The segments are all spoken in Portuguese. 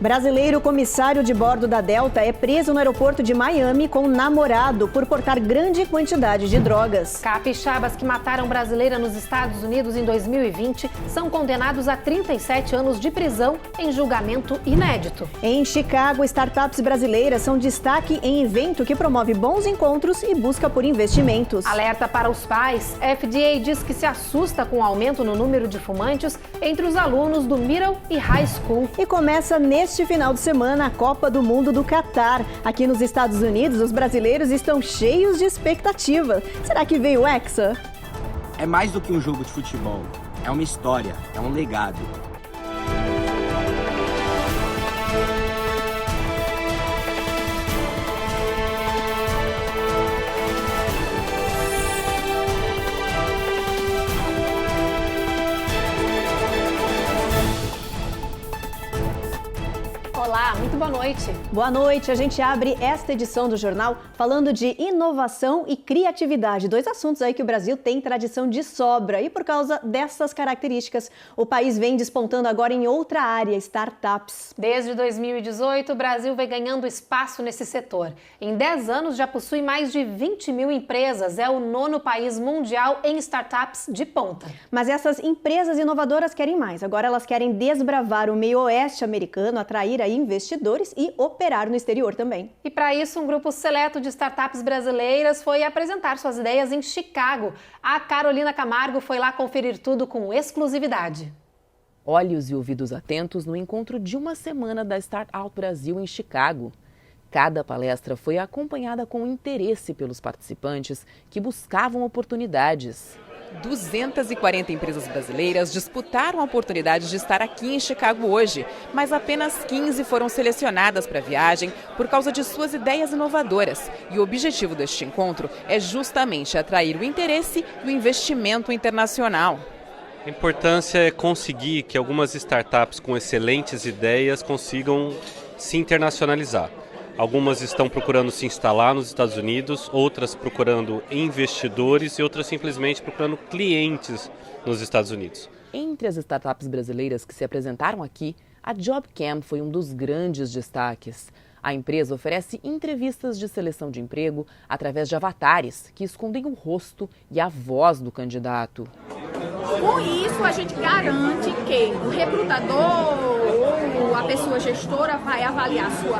Brasileiro comissário de bordo da Delta é preso no aeroporto de Miami com namorado por portar grande quantidade de drogas. Capixabas que mataram brasileira nos Estados Unidos em 2020 são condenados a 37 anos de prisão em julgamento inédito. Em Chicago, startups brasileiras são destaque em evento que promove bons encontros e busca por investimentos. Alerta para os pais. FDA diz que se assusta com o aumento no número de fumantes entre os alunos do middle e high school. E começa neste final de semana a Copa do Mundo do Catar. Aqui nos Estados Unidos, os brasileiros estão cheios de expectativa. Será que veio o Hexa? É mais do que um jogo de futebol. É uma história, é um legado. Olá, muito boa noite. Boa noite. A gente abre esta edição do jornal falando de inovação e criatividade. Dois assuntos aí que o Brasil tem tradição de sobra. E por causa dessas características, o país vem despontando agora em outra área, startups. Desde 2018, o Brasil vem ganhando espaço nesse setor. Em 10 anos, já possui mais de 20 mil empresas. É o 9º país mundial em startups de ponta. Mas essas empresas inovadoras querem mais. Agora elas querem desbravar o meio oeste americano, atrair aí investidores e operar no exterior também. E para isso, um grupo seleto de startups brasileiras foi apresentar suas ideias em Chicago. A Carolina Camargo foi lá conferir tudo com exclusividade. Olhos e ouvidos atentos no encontro de uma semana da Startup Brasil em Chicago. Cada palestra foi acompanhada com interesse pelos participantes que buscavam oportunidades. 240 empresas brasileiras disputaram a oportunidade de estar aqui em Chicago hoje, mas apenas 15 foram selecionadas para a viagem por causa de suas ideias inovadoras. E o objetivo deste encontro é justamente atrair o interesse e o investimento internacional. A importância é conseguir que algumas startups com excelentes ideias consigam se internacionalizar. Algumas estão procurando se instalar nos Estados Unidos, outras procurando investidores e outras simplesmente procurando clientes nos Estados Unidos. Entre as startups brasileiras que se apresentaram aqui, a JobCam foi um dos grandes destaques. A empresa oferece entrevistas de seleção de emprego através de avatares que escondem o rosto e a voz do candidato. Com isso, a gente garante que o recrutador ou a pessoa gestora vai avaliar sua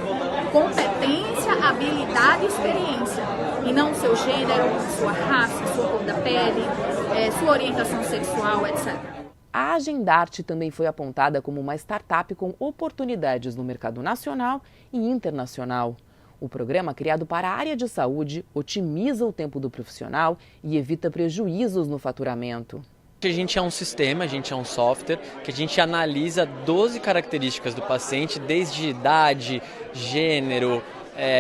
competência, habilidade e experiência, e não o seu gênero, sua raça, sua cor da pele, sua orientação sexual, etc. A Agendarte também foi apontada como uma startup com oportunidades no mercado nacional e internacional. O programa, criado para a área de saúde, otimiza o tempo do profissional e evita prejuízos no faturamento. A gente é um sistema, a gente é um software que a gente analisa 12 características do paciente, desde idade, gênero,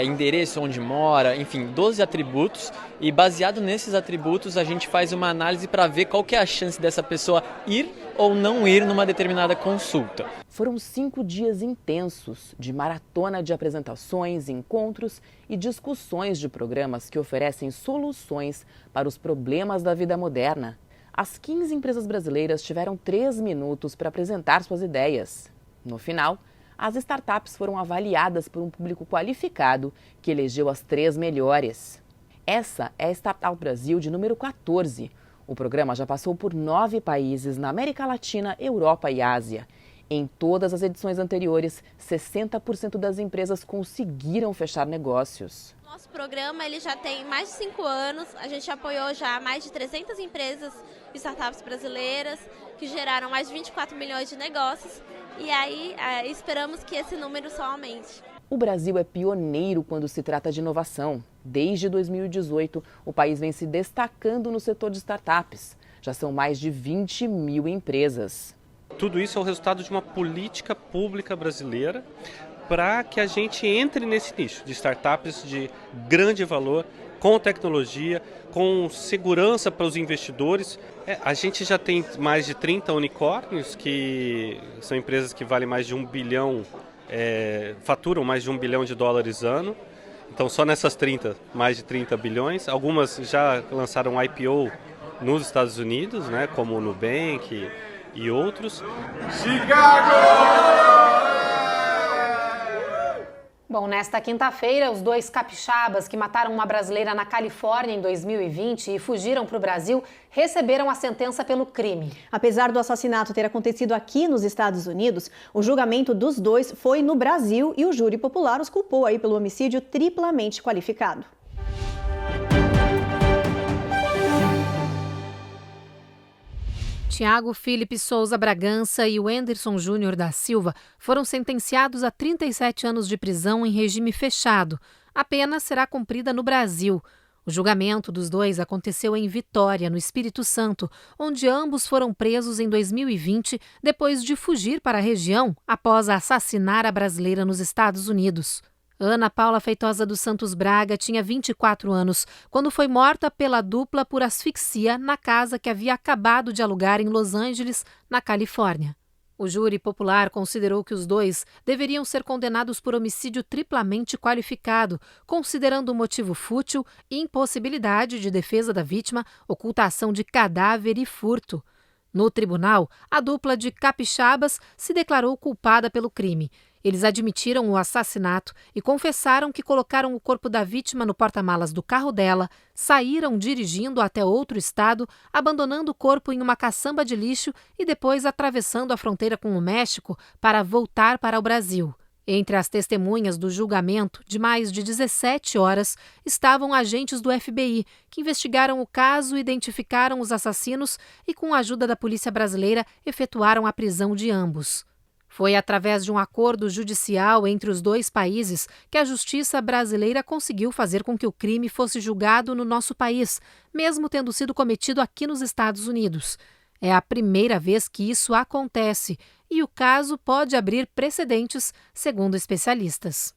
endereço onde mora, enfim, 12 atributos, e baseado nesses atributos a gente faz uma análise para ver qual que é a chance dessa pessoa ir ou não ir numa determinada consulta. Foram 5 dias intensos de maratona de apresentações, encontros e discussões de programas que oferecem soluções para os problemas da vida moderna. As 15 empresas brasileiras tiveram 3 minutos para apresentar suas ideias. No final, as startups foram avaliadas por um público qualificado que elegeu as 3 melhores. Essa é a Startup Brasil de número 14. O programa já passou por 9 países na América Latina, Europa e Ásia. Em todas as edições anteriores, 60% das empresas conseguiram fechar negócios. Nosso programa ele já tem mais de 5 anos, a gente apoiou já mais de 300 empresas e startups brasileiras que geraram mais de 24 milhões de negócios e aí esperamos que esse número só aumente. O Brasil é pioneiro quando se trata de inovação. Desde 2018, o país vem se destacando no setor de startups. Já são mais de 20 mil empresas. Tudo isso é o resultado de uma política pública brasileira para que a gente entre nesse nicho de startups de grande valor, com tecnologia, com segurança para os investidores. A gente já tem mais de 30 unicórnios, que são empresas que valem mais de 1 bilhão, faturam mais de $1 bilhão ano. Então só nessas 30, mais de 30 bilhões. Algumas já lançaram IPO nos Estados Unidos, né, como o Nubank e outros. Chicago! Bom, nesta quinta-feira, os 2 capixabas que mataram uma brasileira na Califórnia em 2020 e fugiram para o Brasil receberam a sentença pelo crime. Apesar do assassinato ter acontecido aqui nos Estados Unidos, o julgamento dos 2 foi no Brasil e o júri popular os culpou aí pelo homicídio triplamente qualificado. Tiago Felipe Souza Bragança e Wenderson Júnior da Silva foram sentenciados a 37 anos de prisão em regime fechado. A pena será cumprida no Brasil. O julgamento dos 2 aconteceu em Vitória, no Espírito Santo, onde ambos foram presos em 2020 depois de fugir para a região após assassinar a brasileira nos Estados Unidos. Ana Paula Feitosa dos Santos Braga tinha 24 anos quando foi morta pela dupla por asfixia na casa que havia acabado de alugar em Los Angeles, na Califórnia. O júri popular considerou que os 2 deveriam ser condenados por homicídio triplamente qualificado, considerando o motivo fútil, impossibilidade de defesa da vítima, ocultação de cadáver e furto. No tribunal, a dupla de capixabas se declarou culpada pelo crime. Eles admitiram o assassinato e confessaram que colocaram o corpo da vítima no porta-malas do carro dela, saíram dirigindo até outro estado, abandonando o corpo em uma caçamba de lixo e depois atravessando a fronteira com o México para voltar para o Brasil. Entre as testemunhas do julgamento, de mais de 17 horas, estavam agentes do FBI, que investigaram o caso, identificaram os assassinos e, com a ajuda da polícia brasileira, efetuaram a prisão de ambos. Foi através de um acordo judicial entre os 2 países que a justiça brasileira conseguiu fazer com que o crime fosse julgado no nosso país, mesmo tendo sido cometido aqui nos Estados Unidos. É a primeira vez que isso acontece e o caso pode abrir precedentes, segundo especialistas.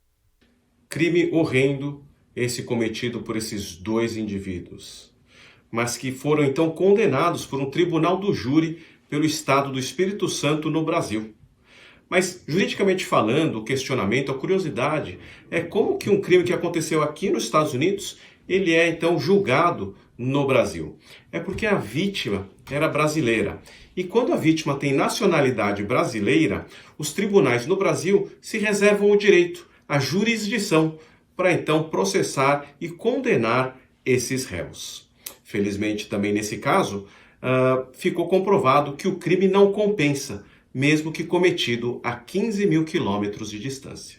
Crime horrendo esse cometido por esses 2 indivíduos, mas que foram então condenados por um tribunal do júri pelo Estado do Espírito Santo no Brasil. Mas, juridicamente falando, o questionamento, a curiosidade é como que um crime que aconteceu aqui nos Estados Unidos, ele é então julgado no Brasil. É porque a vítima era brasileira. E quando a vítima tem nacionalidade brasileira, os tribunais no Brasil se reservam o direito, a jurisdição, para então processar e condenar esses réus. Felizmente, também nesse caso, ficou comprovado que o crime não compensa, mesmo que cometido a 15 mil quilômetros de distância.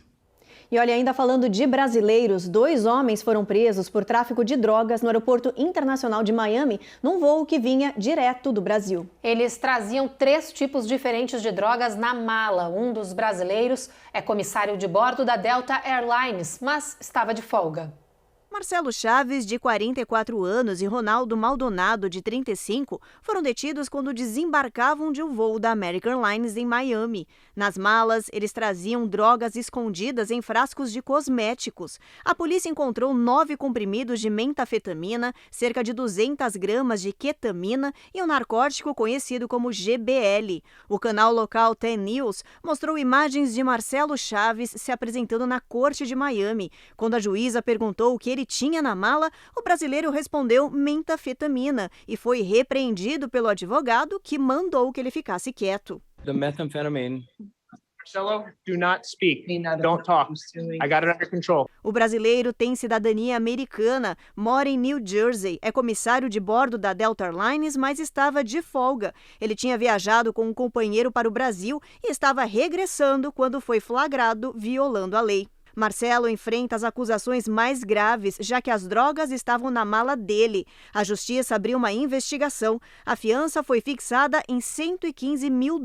E olha, ainda falando de brasileiros, 2 homens foram presos por tráfico de drogas no Aeroporto Internacional de Miami, num voo que vinha direto do Brasil. Eles traziam 3 tipos diferentes de drogas na mala. Um dos brasileiros é comissário de bordo da Delta Airlines, mas estava de folga. Marcelo Chaves, de 44 anos, e Ronaldo Maldonado, de 35, foram detidos quando desembarcavam de um voo da American Airlines em Miami. Nas malas, eles traziam drogas escondidas em frascos de cosméticos. A polícia encontrou 9 comprimidos de metafetamina, cerca de 200 gramas de ketamina e um narcótico conhecido como GBL. O canal local 10 News mostrou imagens de Marcelo Chaves se apresentando na corte de Miami. Quando a juíza perguntou o que ele tinha na mala, o brasileiro respondeu metafetamina e foi repreendido pelo advogado, que mandou que ele ficasse quieto. The methamphetamine. Marcelo, do not speak. Don't talk. I got it under control. O brasileiro tem cidadania americana, mora em New Jersey, é comissário de bordo da Delta Airlines, mas estava de folga. Ele tinha viajado com um companheiro para o Brasil e estava regressando quando foi flagrado violando a lei. Marcelo enfrenta as acusações mais graves, já que as drogas estavam na mala dele. A justiça abriu uma investigação. A fiança foi fixada em $115 mil.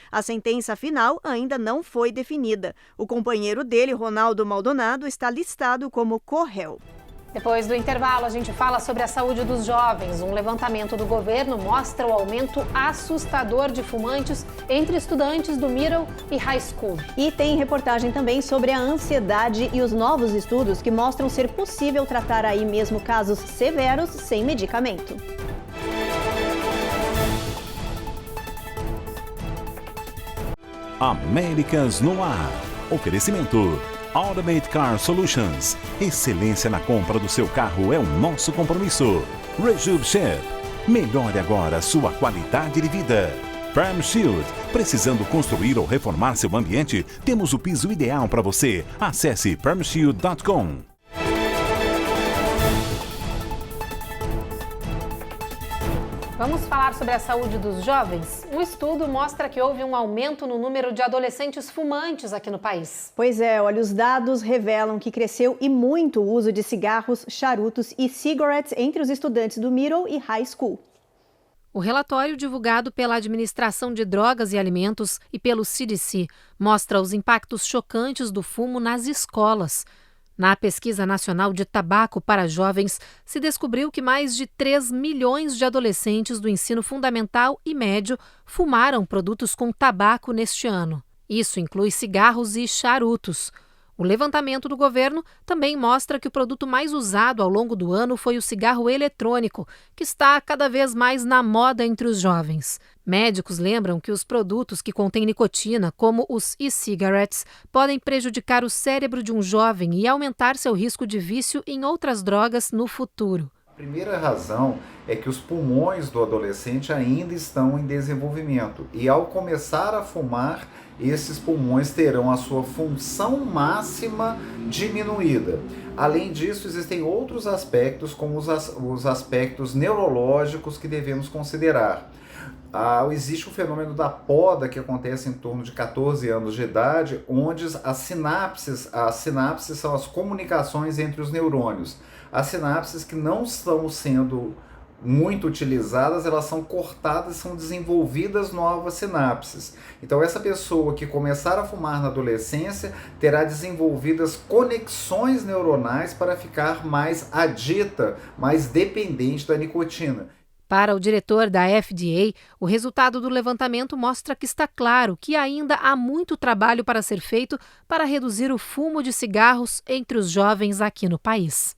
A sentença final ainda não foi definida. O companheiro dele, Ronaldo Maldonado, está listado como co-réu. Depois do intervalo, a gente fala sobre a saúde dos jovens. Um levantamento do governo mostra o aumento assustador de fumantes entre estudantes do middle e high school. E tem reportagem também sobre a ansiedade e os novos estudos que mostram ser possível tratar aí mesmo casos severos sem medicamento. Américas no ar. Oferecimento Automate Car Solutions. Excelência na compra do seu carro é o nosso compromisso. Rejub Chef. Melhore agora sua qualidade de vida. PermShield. Precisando construir ou reformar seu ambiente? Temos o piso ideal para você. Acesse permshield.com. Vamos falar sobre a saúde dos jovens? Um estudo mostra que houve um aumento no número de adolescentes fumantes aqui no país. Pois é, olha, os dados revelam que cresceu e muito o uso de cigarros, charutos e cigarettes entre os estudantes do middle e high school. O relatório divulgado pela Administração de Drogas e Alimentos e pelo CDC mostra os impactos chocantes do fumo nas escolas. Na Pesquisa Nacional de Tabaco para Jovens, se descobriu que mais de 3 milhões de adolescentes do ensino fundamental e médio fumaram produtos com tabaco neste ano. Isso inclui cigarros e charutos. O levantamento do governo também mostra que o produto mais usado ao longo do ano foi o cigarro eletrônico, que está cada vez mais na moda entre os jovens. Médicos lembram que os produtos que contêm nicotina, como os e-cigarettes, podem prejudicar o cérebro de um jovem e aumentar seu risco de vício em outras drogas no futuro. A primeira razão é que os pulmões do adolescente ainda estão em desenvolvimento e, ao começar a fumar, esses pulmões terão a sua função máxima diminuída. Além disso, existem outros aspectos, como os aspectos neurológicos que devemos considerar. Existe o fenômeno da poda que acontece em torno de 14 anos de idade, onde as sinapses são as comunicações entre os neurônios. As sinapses que não estão sendo muito utilizadas, elas são cortadas e são desenvolvidas novas sinapses. Então essa pessoa que começar a fumar na adolescência terá desenvolvidas conexões neuronais para ficar mais adicta, mais dependente da nicotina. Para o diretor da FDA, o resultado do levantamento mostra que está claro que ainda há muito trabalho para ser feito para reduzir o fumo de cigarros entre os jovens aqui no país.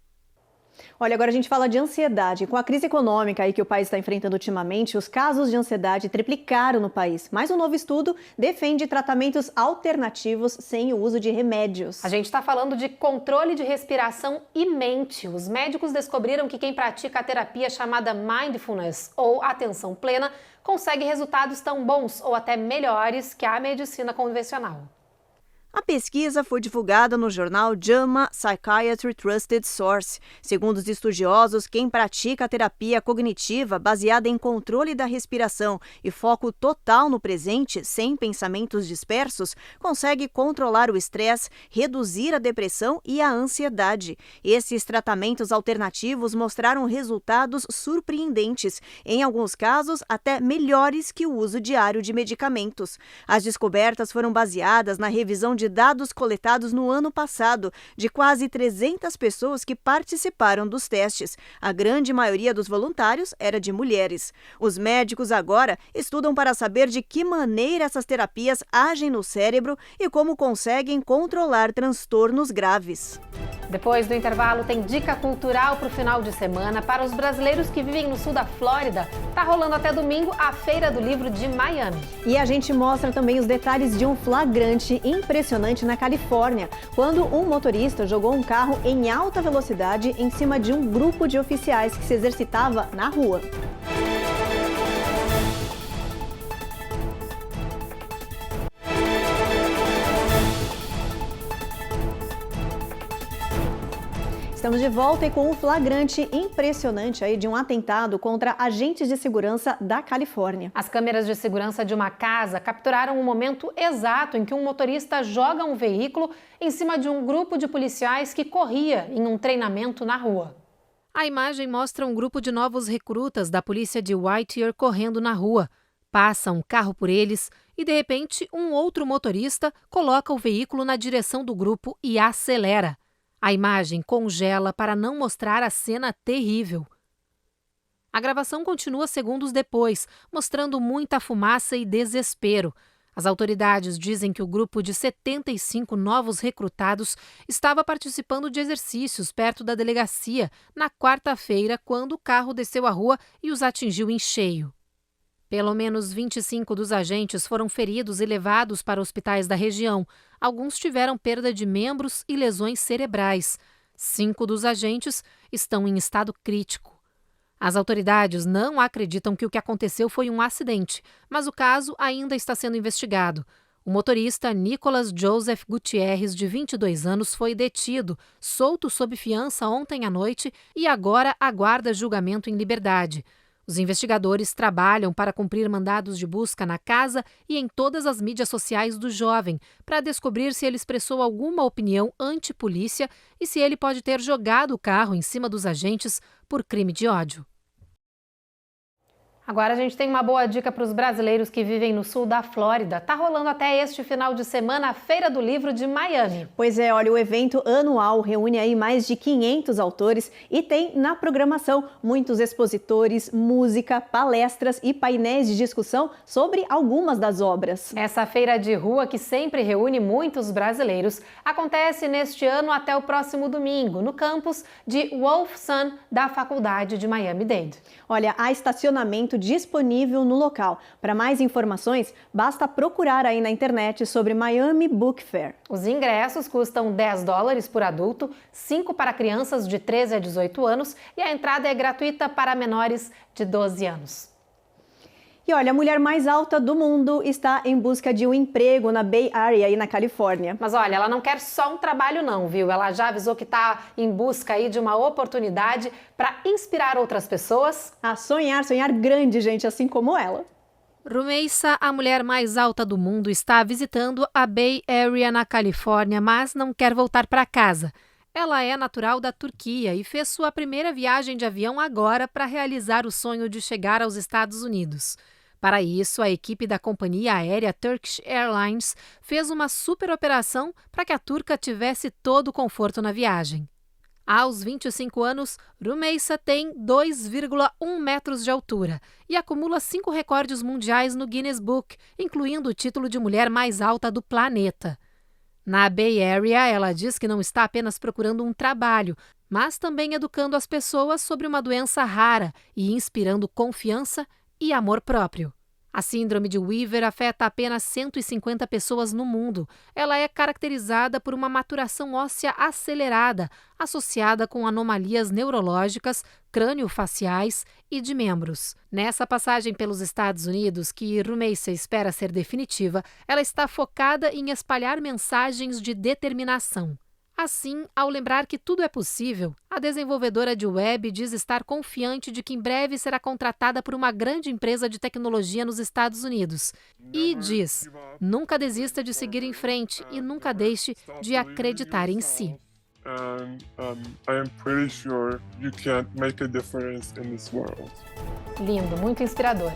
Olha, agora a gente fala de ansiedade. Com a crise econômica aí que o país está enfrentando ultimamente, os casos de ansiedade triplicaram no país. Mas um novo estudo defende tratamentos alternativos sem o uso de remédios. A gente está falando de controle de respiração e mente. Os médicos descobriram que quem pratica a terapia chamada Mindfulness ou atenção plena consegue resultados tão bons ou até melhores que a medicina convencional. A pesquisa foi divulgada no jornal JAMA Psychiatry Trusted Source. Segundo os estudiosos, quem pratica a terapia cognitiva baseada em controle da respiração e foco total no presente, sem pensamentos dispersos, consegue controlar o estresse, reduzir a depressão e a ansiedade. Esses tratamentos alternativos mostraram resultados surpreendentes, em alguns casos até melhores que o uso diário de medicamentos. As descobertas foram baseadas na revisão de dados coletados no ano passado, de quase 300 pessoas que participaram dos testes. A grande maioria dos voluntários era de mulheres. Os médicos agora estudam para saber de que maneira essas terapias agem no cérebro e como conseguem controlar transtornos graves. Depois do intervalo, tem dica cultural para o final de semana. Para os brasileiros que vivem no sul da Flórida, está rolando até domingo a Feira do Livro de Miami. E a gente mostra também os detalhes de um flagrante impressionante na Califórnia, quando um motorista jogou um carro em alta velocidade em cima de um grupo de oficiais que se exercitava na rua. Estamos de volta e com um flagrante impressionante aí de um atentado contra agentes de segurança da Califórnia. As câmeras de segurança de uma casa capturaram o momento exato em que um motorista joga um veículo em cima de um grupo de policiais que corria em um treinamento na rua. A imagem mostra um grupo de novos recrutas da polícia de Whittier correndo na rua. Passa um carro por eles e, de repente, um outro motorista coloca o veículo na direção do grupo e acelera. A imagem congela para não mostrar a cena terrível. A gravação continua segundos depois, mostrando muita fumaça e desespero. As autoridades dizem que o grupo de 75 novos recrutados estava participando de exercícios perto da delegacia na quarta-feira, quando o carro desceu a rua e os atingiu em cheio. Pelo menos 25 dos agentes foram feridos e levados para hospitais da região. Alguns tiveram perda de membros e lesões cerebrais. 5 dos agentes estão em estado crítico. As autoridades não acreditam que o que aconteceu foi um acidente, mas o caso ainda está sendo investigado. O motorista Nicolas Joseph Gutierrez, de 22 anos, foi detido, solto sob fiança ontem à noite e agora aguarda julgamento em liberdade. Os investigadores trabalham para cumprir mandados de busca na casa e em todas as mídias sociais do jovem, para descobrir se ele expressou alguma opinião anti-polícia e se ele pode ter jogado o carro em cima dos agentes por crime de ódio. Agora a gente tem uma boa dica para os brasileiros que vivem no sul da Flórida. Tá rolando até este final de semana a Feira do Livro de Miami. Pois é, olha, o evento anual reúne aí mais de 500 autores e tem na programação muitos expositores, música, palestras e painéis de discussão sobre algumas das obras. Essa feira de rua, que sempre reúne muitos brasileiros, acontece neste ano até o próximo domingo, no campus de Wolfson da Faculdade de Miami-Dade. Olha, há estacionamento disponível no local. Para mais informações, basta procurar aí na internet sobre Miami Book Fair. Os ingressos custam $10 por adulto, 5 para crianças de 13 a 18 anos e a entrada é gratuita para menores de 12 anos. E olha, a mulher mais alta do mundo está em busca de um emprego na Bay Area, aí na Califórnia. Mas olha, ela não quer só um trabalho não, viu? Ela já avisou que está em busca aí de uma oportunidade para inspirar outras pessoas a sonhar grande, gente, assim como ela. Rumeisa, a mulher mais alta do mundo, está visitando a Bay Area na Califórnia, mas não quer voltar para casa. Ela é natural da Turquia e fez sua primeira viagem de avião agora para realizar o sonho de chegar aos Estados Unidos. Para isso, a equipe da companhia aérea Turkish Airlines fez uma super operação para que a turca tivesse todo o conforto na viagem. Aos 25 anos, Rumeisa tem 2,1 metros de altura e acumula 5 recordes mundiais no Guinness Book, incluindo o título de mulher mais alta do planeta. Na Bay Area, ela diz que não está apenas procurando um trabalho, mas também educando as pessoas sobre uma doença rara e inspirando confiança e amor próprio. A síndrome de Weaver afeta apenas 150 pessoas no mundo. Ela é caracterizada por uma maturação óssea acelerada, associada com anomalias neurológicas, crânio-faciais e de membros. Nessa passagem pelos Estados Unidos, que Rumeisa espera ser definitiva, ela está focada em espalhar mensagens de determinação. Assim, ao lembrar que tudo é possível, a desenvolvedora de web diz estar confiante de que em breve será contratada por uma grande empresa de tecnologia nos Estados Unidos. E diz, nunca desista de seguir em frente e nunca deixe de acreditar em si. I am pretty sure you can make a difference in this world. Lindo, muito inspirador.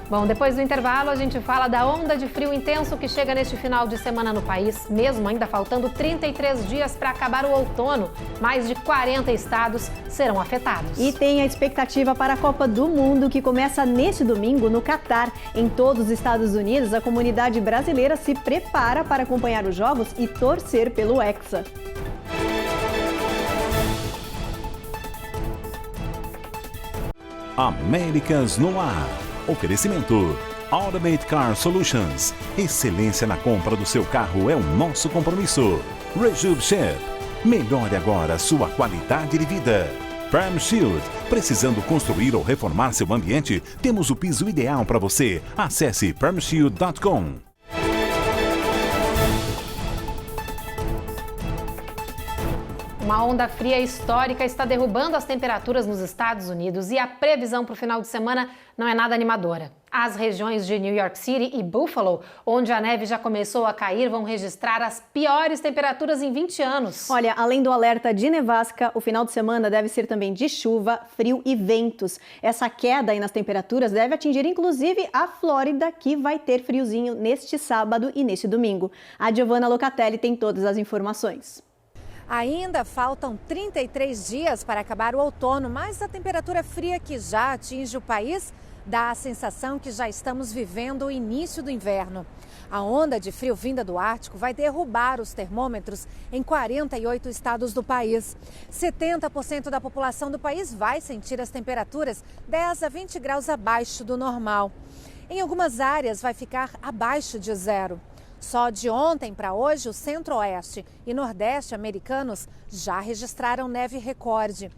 Bom, depois do intervalo a gente fala da onda de frio intenso que chega neste final de semana no país, mesmo ainda faltando 33 dias para acabar o outono. Mais de 40 estados serão afetados. E tem a expectativa para a Copa do Mundo, que começa neste domingo no Catar. Em todos os Estados Unidos, a comunidade brasileira se prepara para acompanhar os jogos e torcer pelo Hexa. Américas no ar. Oferecimento Automate Car Solutions. Excelência na compra do seu carro é o nosso compromisso. Rejube Chef. Melhore agora sua qualidade de vida. Prime Shield. Precisando construir ou reformar seu ambiente? Temos o piso ideal para você. Acesse primeshield.com. Uma onda fria histórica está derrubando as temperaturas nos Estados Unidos e a previsão para o final de semana não é nada animadora. As regiões de New York City e Buffalo, onde a neve já começou a cair, vão registrar as piores temperaturas em 20 anos. Olha, além do alerta de nevasca, o final de semana deve ser também de chuva, frio e ventos. Essa queda aí nas temperaturas deve atingir inclusive a Flórida, que vai ter friozinho neste sábado e neste domingo. A Giovanna Locatelli tem todas as informações. Ainda faltam 33 dias para acabar o outono, mas a temperatura fria que já atinge o país dá a sensação que já estamos vivendo o início do inverno. A onda de frio vinda do Ártico vai derrubar os termômetros em 48 estados do país. 70% da população do país vai sentir as temperaturas 10 a 20 graus abaixo do normal. Em algumas áreas vai ficar abaixo de zero. Só de ontem para hoje, o centro-oeste e nordeste americanos já registraram neve recorde.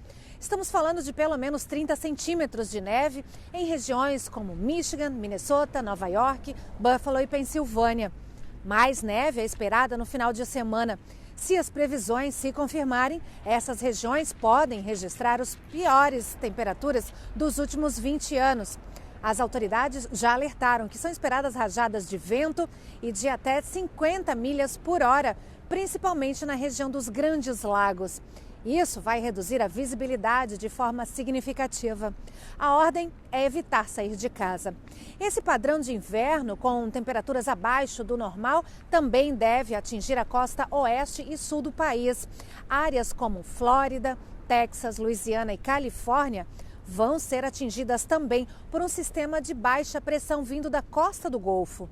Estamos falando de pelo menos 30 centímetros de neve em regiões como Michigan, Minnesota, Nova York, Buffalo e Pensilvânia. Mais neve é esperada no final de semana. Se as previsões se confirmarem, essas regiões podem registrar as piores temperaturas dos últimos 20 anos. As autoridades já alertaram que são esperadas rajadas de vento e de até 50 milhas por hora, principalmente na região dos Grandes Lagos. Isso vai reduzir a visibilidade de forma significativa. A ordem é evitar sair de casa. Esse padrão de inverno, com temperaturas abaixo do normal, também deve atingir a costa oeste e sul do país. Áreas como Flórida, Texas, Louisiana e Califórnia vão ser atingidas também por um sistema de baixa pressão vindo da costa do Golfo.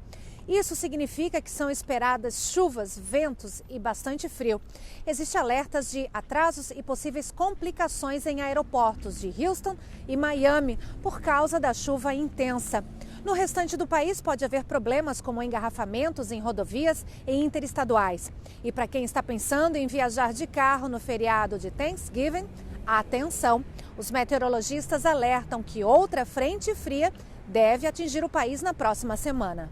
Isso significa que são esperadas chuvas, ventos e bastante frio. Existem alertas de atrasos e possíveis complicações em aeroportos de Houston e Miami por causa da chuva intensa. No restante do país pode haver problemas como engarrafamentos em rodovias e interestaduais. E para quem está pensando em viajar de carro no feriado de Thanksgiving, atenção! Os meteorologistas alertam que outra frente fria deve atingir o país na próxima semana.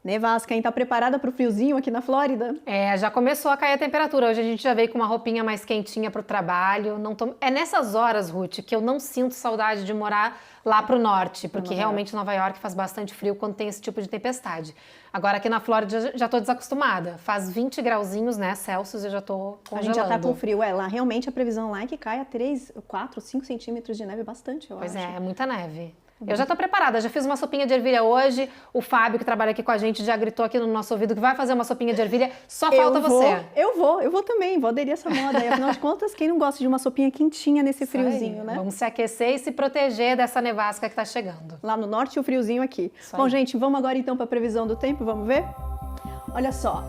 Nevasca, hein? Tá preparada para o friozinho aqui na Flórida? Já começou a cair a temperatura. Hoje a gente já veio com uma roupinha mais quentinha para o trabalho. É nessas horas, Ruth, que eu não sinto saudade de morar lá para o norte, porque realmente Nova York faz bastante frio quando tem esse tipo de tempestade. Agora aqui na Flórida já tô desacostumada. Faz 20 grauzinhos, né, Celsius, eu já tô congelando. A gente já tá com frio. Lá realmente a previsão lá é que caia 3, 4, 5 centímetros de neve, bastante, eu acho. Pois é muita neve. Eu já tô preparada, já fiz uma sopinha de ervilha hoje. O Fábio, que trabalha aqui com a gente, já gritou aqui no nosso ouvido que vai fazer uma sopinha de ervilha. Só falta você. Eu vou também, vou aderir essa moda. E, afinal de contas, quem não gosta de uma sopinha quentinha nesse friozinho, né? Vamos se aquecer e se proteger dessa nevasca que tá chegando. Lá no norte e o friozinho aqui. Bom, gente, vamos agora então para a previsão do tempo, vamos ver? Olha só,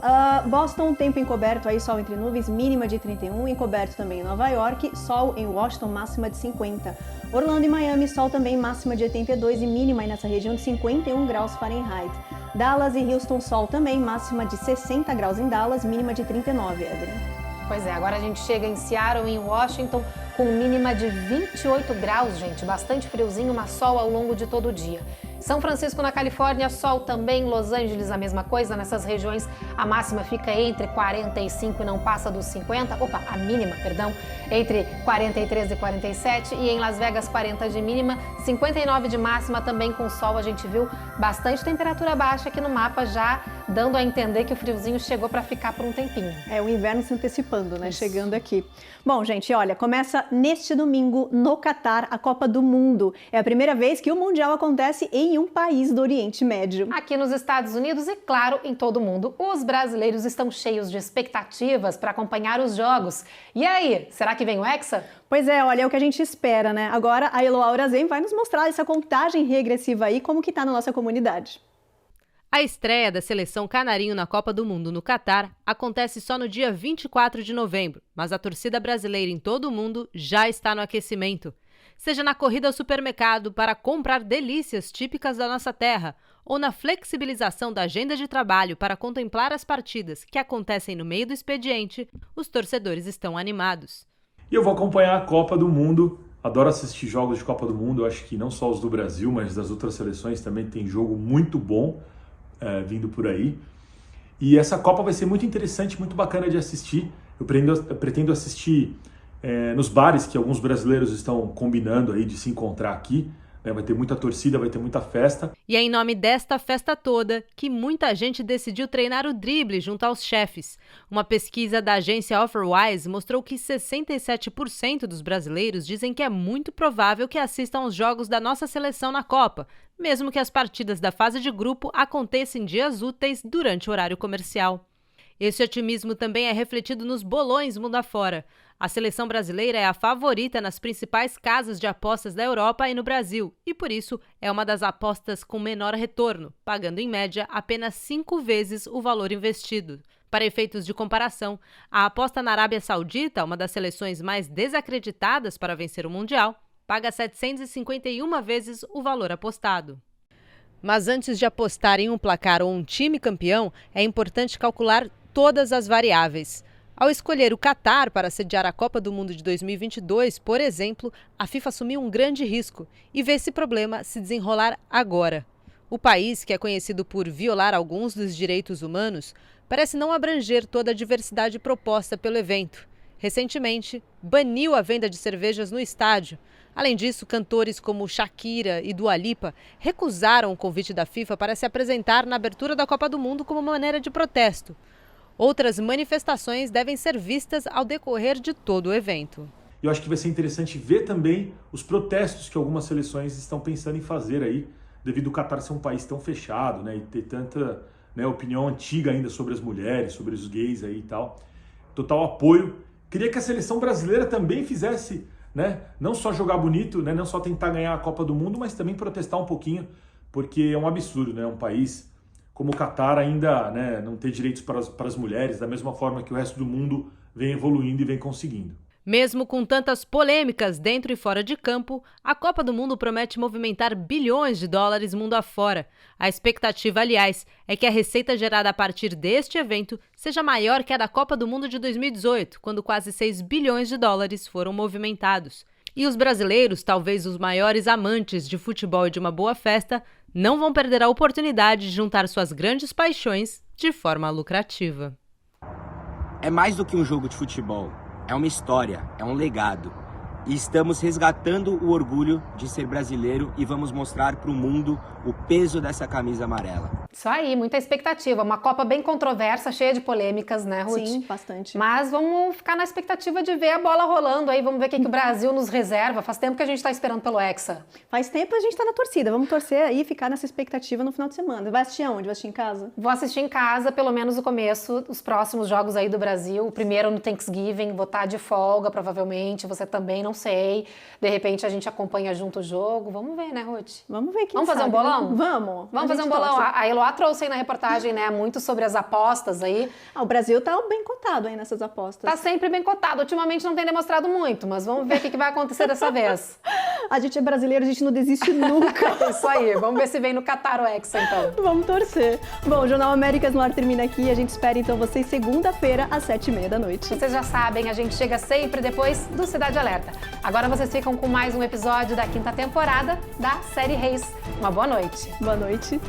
Boston, tempo encoberto, aí sol entre nuvens, mínima de 31, encoberto também em Nova York, sol em Washington, máxima de 50. Orlando e Miami, sol também, máxima de 82 e mínima aí nessa região de 51 graus Fahrenheit. Dallas e Houston, sol também, máxima de 60 graus em Dallas, mínima de 39, Evelyn. Pois é, agora a gente chega em Seattle e em Washington com mínima de 28 graus, gente, bastante friozinho, mas sol ao longo de todo o dia. São Francisco, na Califórnia, sol também. Los Angeles, a mesma coisa. Nessas regiões, a máxima fica entre 45 e não passa dos 50. A mínima, entre 43 e 47. E em Las Vegas, 40 de mínima, 59 de máxima, também com sol. A gente viu bastante temperatura baixa aqui no mapa, já dando a entender que o friozinho chegou para ficar por um tempinho. O inverno se antecipando, né? Isso. Chegando aqui. Bom, gente, olha, começa neste domingo no Catar a Copa do Mundo. É a primeira vez que o Mundial acontece em um país do Oriente Médio. Aqui nos Estados Unidos e, claro, em todo o mundo. Os brasileiros estão cheios de expectativas para acompanhar os jogos. E aí, será que vem o Hexa? Pois é, olha, é o que a gente espera, né? Agora a Eloá Urazem vai nos mostrar essa contagem regressiva aí, como que tá na nossa comunidade. A estreia da seleção canarinho na Copa do Mundo no Catar acontece só no dia 24 de novembro, mas a torcida brasileira em todo o mundo já está no aquecimento. Seja na corrida ao supermercado para comprar delícias típicas da nossa terra, ou na flexibilização da agenda de trabalho para contemplar as partidas que acontecem no meio do expediente, os torcedores estão animados. E eu vou acompanhar a Copa do Mundo, adoro assistir jogos de Copa do Mundo, eu acho que não só os do Brasil, mas das outras seleções também tem jogo muito bom vindo por aí. E essa Copa vai ser muito interessante, muito bacana de assistir. Eu pretendo assistir nos bares que alguns brasileiros estão combinando aí de se encontrar aqui. Vai ter muita torcida, vai ter muita festa. E é em nome desta festa toda que muita gente decidiu treinar o drible junto aos chefes. Uma pesquisa da agência Offerwise mostrou que 67% dos brasileiros dizem que é muito provável que assistam aos jogos da nossa seleção na Copa, mesmo que as partidas da fase de grupo aconteçam em dias úteis durante o horário comercial. Esse otimismo também é refletido nos bolões mundo afora. A seleção brasileira é a favorita nas principais casas de apostas da Europa e no Brasil, e por isso é uma das apostas com menor retorno, pagando em média apenas 5 vezes o valor investido. Para efeitos de comparação, a aposta na Arábia Saudita, uma das seleções mais desacreditadas para vencer o Mundial, paga 751 vezes o valor apostado. Mas antes de apostar em um placar ou um time campeão, é importante calcular todas as variáveis. Ao escolher o Catar para sediar a Copa do Mundo de 2022, por exemplo, a FIFA assumiu um grande risco e vê esse problema se desenrolar agora. O país, que é conhecido por violar alguns dos direitos humanos, parece não abranger toda a diversidade proposta pelo evento. Recentemente, baniu a venda de cervejas no estádio. Além disso, cantores como Shakira e Dua Lipa recusaram o convite da FIFA para se apresentar na abertura da Copa do Mundo como maneira de protesto. Outras manifestações devem ser vistas ao decorrer de todo o evento. Eu acho que vai ser interessante ver também os protestos que algumas seleções estão pensando em fazer aí, devido ao Catar ser um país tão fechado, né, e ter tanta, né, opinião antiga ainda sobre as mulheres, sobre os gays aí e tal. Total apoio. Queria que a seleção brasileira também fizesse, né, não só jogar bonito, né, não só tentar ganhar a Copa do Mundo, mas também protestar um pouquinho, porque é um absurdo, né, um país como o Catar ainda, né, não ter direitos para as mulheres, da mesma forma que o resto do mundo vem evoluindo e vem conseguindo. Mesmo com tantas polêmicas dentro e fora de campo, a Copa do Mundo promete movimentar bilhões de dólares mundo afora. A expectativa, aliás, é que a receita gerada a partir deste evento seja maior que a da Copa do Mundo de 2018, quando quase 6 bilhões de dólares foram movimentados. E os brasileiros, talvez os maiores amantes de futebol e de uma boa festa, não vão perder a oportunidade de juntar suas grandes paixões de forma lucrativa. É mais do que um jogo de futebol. É uma história, é um legado. E estamos resgatando o orgulho de ser brasileiro e vamos mostrar para o mundo o peso dessa camisa amarela. Isso aí, muita expectativa. Uma Copa bem controversa, cheia de polêmicas, né, Ruth? Sim, bastante. Mas vamos ficar na expectativa de ver a bola rolando aí. Vamos ver o que o Brasil nos reserva. Faz tempo que a gente está esperando pelo Hexa. Faz tempo a gente está na torcida. Vamos torcer aí e ficar nessa expectativa no final de semana. Vai assistir aonde? Vai assistir em casa? Vou assistir em casa, pelo menos o começo, os próximos jogos aí do Brasil. O primeiro no Thanksgiving, vou estar de folga, provavelmente. Você também, não sei. De repente a gente acompanha junto o jogo. Vamos ver, né, Ruth? Vamos ver quem Vamos sabe. fazer um bolão? Vamos fazer um bolão. A Eloá trouxe aí na reportagem, né, muito sobre as apostas aí. O Brasil tá bem cotado aí nessas apostas. Tá sempre bem cotado. Ultimamente não tem demonstrado muito, mas vamos ver o que vai acontecer dessa vez. A gente é brasileiro, a gente não desiste nunca. Isso aí. Vamos ver se vem no Catar o Hexa, então. Vamos torcer. Bom, o Jornal Américas no Ar termina aqui. A gente espera, então, vocês segunda-feira, às 7h30 da noite. Vocês já sabem, a gente chega sempre depois do Cidade Alerta. Agora vocês ficam com mais um episódio da 5ª temporada da série Reis. Uma boa noite. Boa noite.